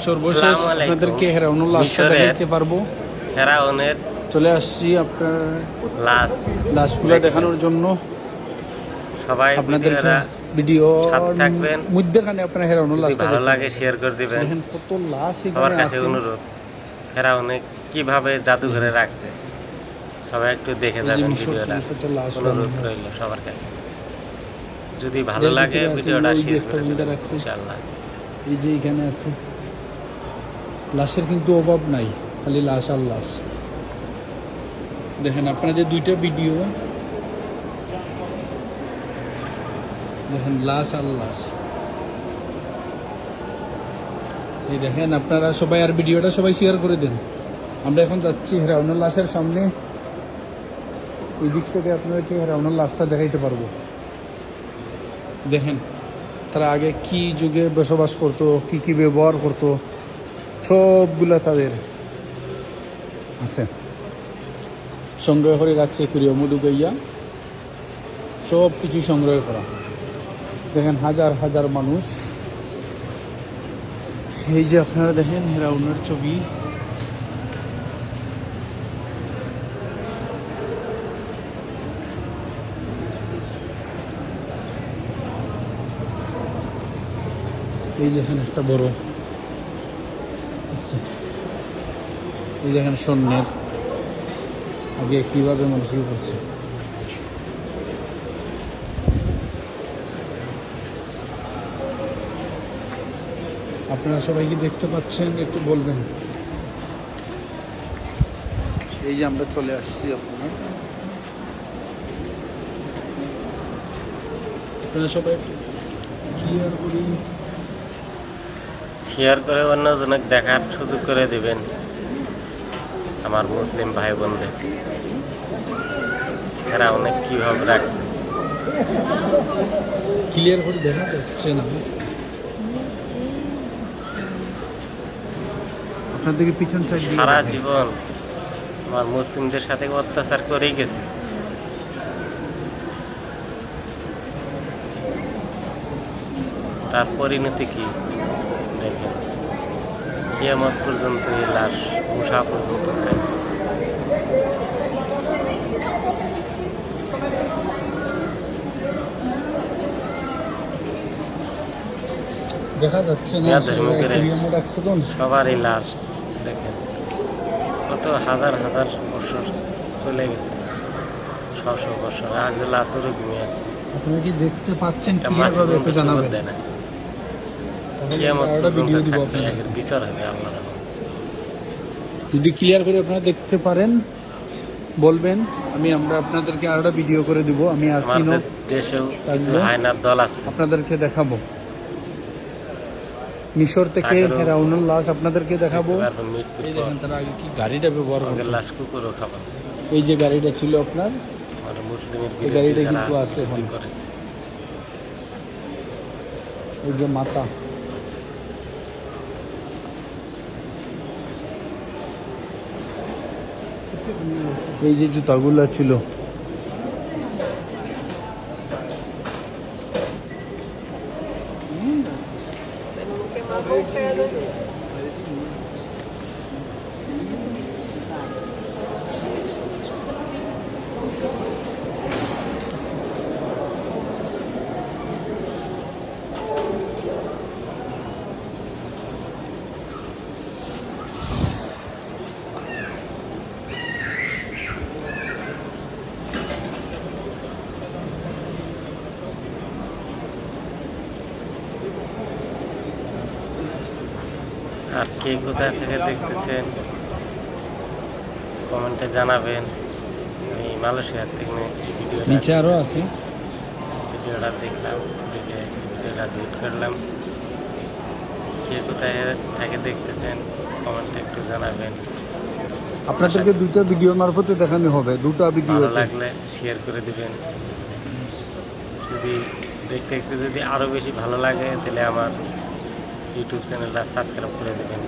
সর্বশেষ আপনাদেরকে হেরাউনের লাশটা দেখাইতে পারবো। হেরাউনের চলে আসছি আপনার লাশ লাশগুলো দেখানোর জন্য। সবাই আপনাদেরকে ভিডিও থাকবেন, মধ্যখানে আপনার হেরাউনের লাশটা ভালো লাগে শেয়ার করে দিবেন। দেখেন কত লাশ সবার এখানে কাছে আছে। অনুরোধ, ফেরাউনে কিভাবে জাদুঘরে রাখছে সবাই একটু দেখে যাবেন ভিডিওটা, অনুরোধ রইল সবার কাছে। যদি ভালো লাগে ভিডিওটা শেয়ার করে দিবেন ইনশাআল্লাহ। এই যে এখানে আছে লাশের কিন্তু অভাব নাই, খালি লাশ আর লাশ। দেখেন আপনাদের দুইটা ভিডিও দেখেন, লাশ আর লাশ। এই দেখেন আপনারা সবাই, আর ভিডিওটা সবাই শেয়ার করে দেন। আমরা এখন যাচ্ছি হেরাউনের লাশের সামনে। ওই দিক থেকে আপনাদেরকে হেরাউনের লাশটা দেখাইতে পারবো। দেখেন তারা আগে কি যুগে বসবাস করতো, কি কি ব্যবহার করতো, সবগুলা তাদের আছে, সংগ্রহ করে রাখছে। কুড়িয়া মধু গাইয়া সব কিছু সংগ্রহ করা। দেখেন হাজার হাজার মানুষ। এই যে আপনারা দেখেন হেরাউনের ছবি। এই যে এখানে একটা বড় আচ্ছা, এই যে এখানে স্বর্ণের আগে কিভাবে মানুষ করছে। আপনারা সবাই কি দেখতে পাচ্ছেন একটু বলবেন। এই যে আমরা চলে আসছি, আপনারা সবাই একটু শেয়ার করে অন্যজনক দেখার সুযোগ করে দিবেন আমার মুসলিম ভাই বোনদের। এরা অনেক কিভাবে রাখছে ক্লিয়ার করে দেখা যাচ্ছে না। আপনাদেরকে পিছন সাইড সারা জীবন আমার মুসলিমদের সাথে অত্যাচার করেই গেছে। তার পরিণতি কি দেখেন, কিয়ামত পর্যন্ত এই লাশ উষা পর্যন্ত দেখা যাচ্ছে না। সবার এই লাশ দেখেন, কত হাজার হাজার বছর চলে গেছে, 600 বছর আগে লাশেরও ঘুমিয়ে আছে। আপনারা কি দেখতে পাচ্ছেন? ক্লিয়ারভাবে একটু জানাবেন। ভিডিও দিব আপনাদের, বিচার হবে আল্লাহ। যদি ক্লিয়ার করে আপনারা দেখতে পারেন বলবেন, আমরা আপনাদেরকে আরো ভিডিও করে দিব। আমি আসিনো দেশেও হায়নার দল আছে, আপনাদেরকে দেখাবো। মিশর থেকে হেরাউনের লাশ আপনাদেরকে দেখাবো। এই দেখেন তারা আগে কি গাড়িটা ব্যবহার করতো, লাশ কুকুরও খাবার। এই যে গাড়িটা ছিল আপনার, এই গাড়িটা কিন্তু আছে এখন। এই যে মাথা, এই যে জুতাগুলো ছিল, আর কে কোথা থেকে দেখতেছেন কমেন্টে জানাবেন। আমি মালয়েশিয়ার থেকে নিচে আরো আছে, ভিডিওটা দেখলাম, ভিডিওটা ডিলিট করলাম। কে কোথায় থেকে দেখতেছেন কমেন্টে একটু জানাবেন। আপনাদেরকে দুইটা ভিডিও মারফতে দেখানো হবে, দুটো ভিডিও। ভালো লাগলে শেয়ার করে দিবেন। যদি দেখতে যদি আরো বেশি ভালো লাগে তাহলে আমার ইউটিউব চ্যানেলটা সাবস্ক্রাইব করে দেবেন।